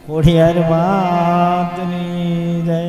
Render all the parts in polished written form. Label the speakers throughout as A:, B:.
A: ખોડિયાર માતની જય.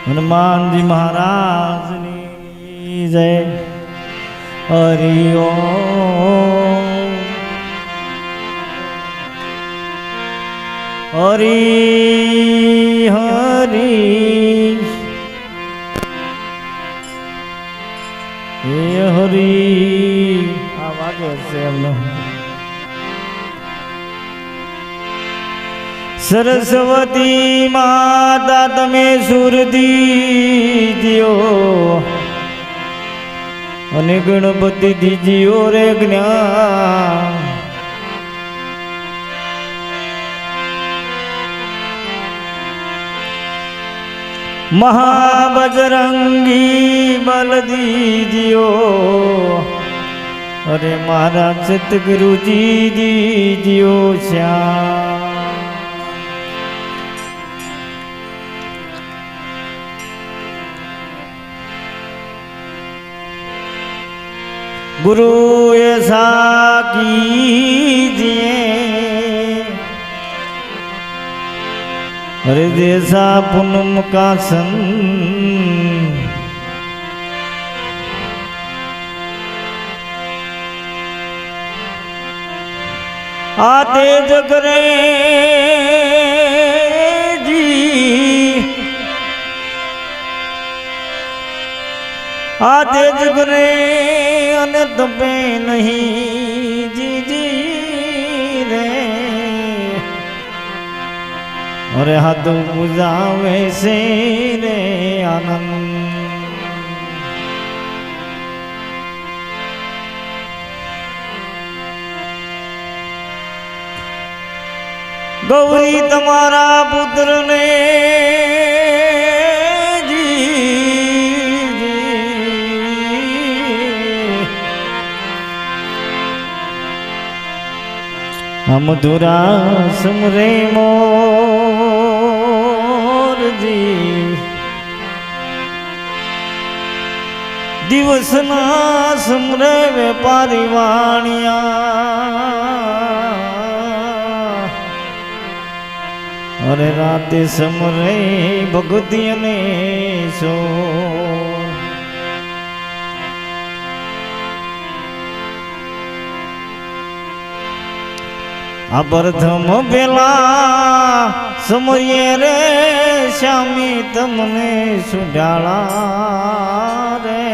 A: હનુમાનજી મહારાજની જય. હરિ ઓમ. હરિ હરિ હે હરિ. આ વાગે છે એમનો. સરસ્વતી માતા તમે સુરદીજીઓ અને ગણપતિ દીજીઓ રે જ્ઞાન. મહાબજરંગી બલ દીજીઓ અરે મારા સતગુરુજી દીજીઓ શ્યામ. गुरु ऐसा कीजिए अरे जैसा पूनम का सन. आते जगरे जी आते जगरे અને તપે નહીં જીજી રે. અરે હાથ પૂજાવે છે રે આનંદ. ગૌરી તમારા પુત્રને મધુરા સમરે મોરજી. દિવસના સમરે વેપારી વાણિયા અરે રાતે સમરે ભગતિ અને સો. આ પ્રથમ પેલા સમયે રે શ્યામી તમને સુડાળા રે.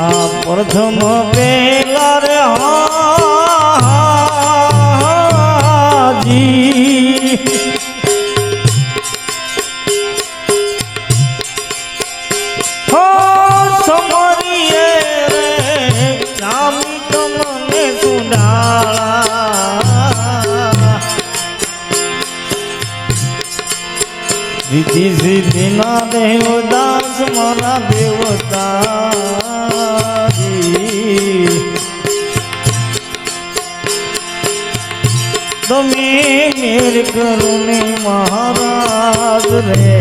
A: આ પ્રથમ પેલા રે હાજી રીતિ સિદ્ધિ ના દેવદાસ મારા દેવતા. તમે મેર કરો ને મહારાજ રે.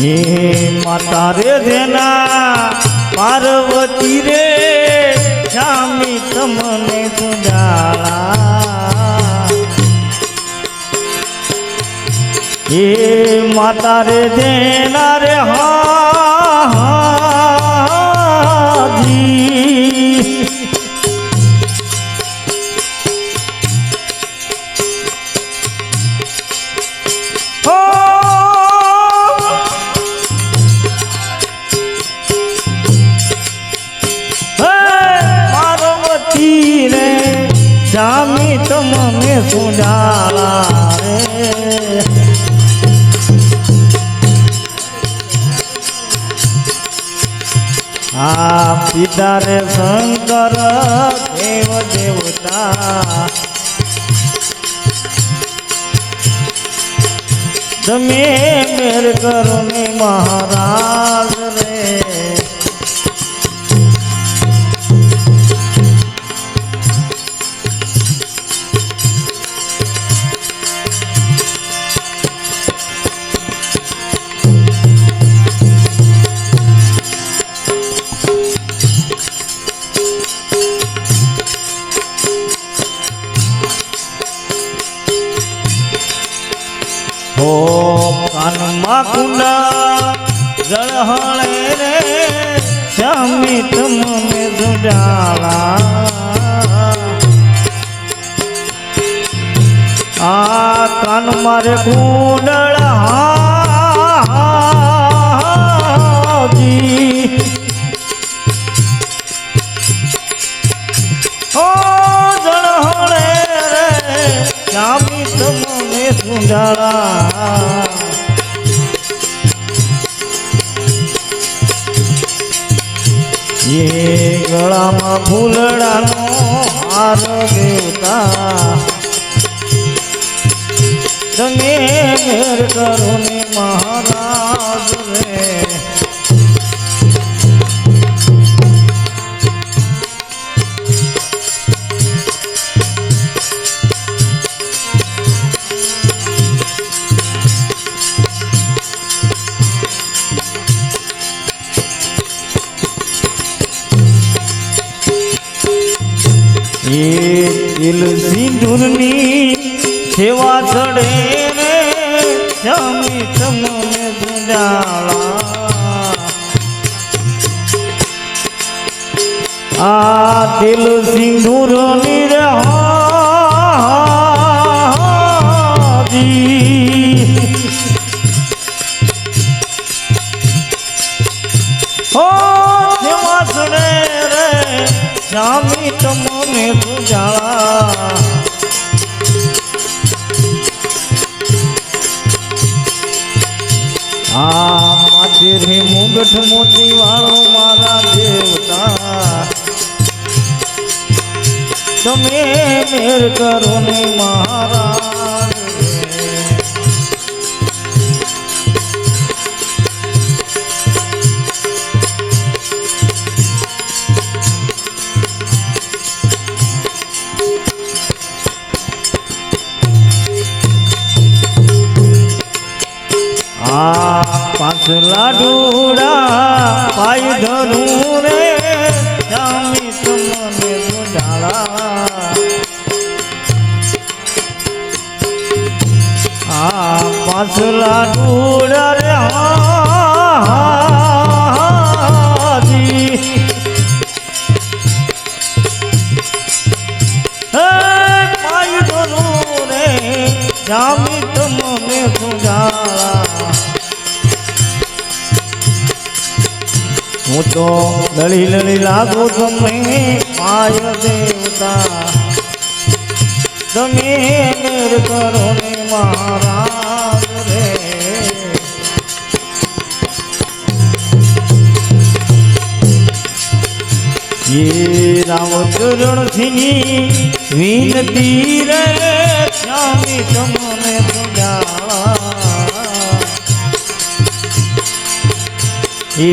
A: હે માતા રે દેના પાર્વતી રે શ્યામી તમને સુડાળા. હે માતા રે દેના રે હાજી. જામી તમને સુજાળા રે આ પિતા રે શંકર દેવ દેવતા તમે મેર કરો ને મહારાજ રે હો કાનમાં કુંડા જળહળે રે જામી તમને સુજાળા આ કાન મારે કુંડળ હાજી ઓ જળહળે રે જામી તમને સુજાળા ये गळाમાં ફૂલડાનો હાર દેવતા તમે મેર કરો ને મહારાજ રે तिल सिंदूरनी सेवा चढ़े रे जामी તમને સુજાળા આ तिल सिंदूरनी રે હાજી ઓ સેવા ચढ़े રે જામી તમને સુજાળા આ માથેથી મુગટ મોતી વાળો મારા દેવતા તમે મેર કરો ને મહારાજ પાછલા ડોડા પાય ધરું રે જામી તમને સુજાળા આ પાછલા ડોડા રે હાજી પાય ધરું રે જામી તમને સુજાળા હું તો લળી લળી લાગુ તમને માય દેવતા તમે મેર કરો ને મહારાજ રે ये रामचरण सिंह विनती रे श्यामी તમને સુજાળા એ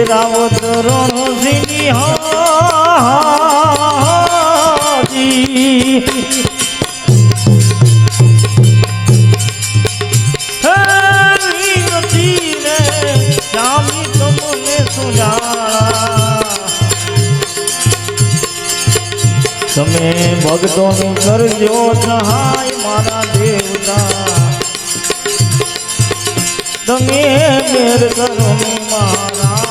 A: રાવતરણ સિંહ હાજી વિનતી રે શ્યામી તમને સુજાળા તમે ભક્તોનું કરજો સહાય મારા દેવતા તમે મેર કરો ને મહારાજ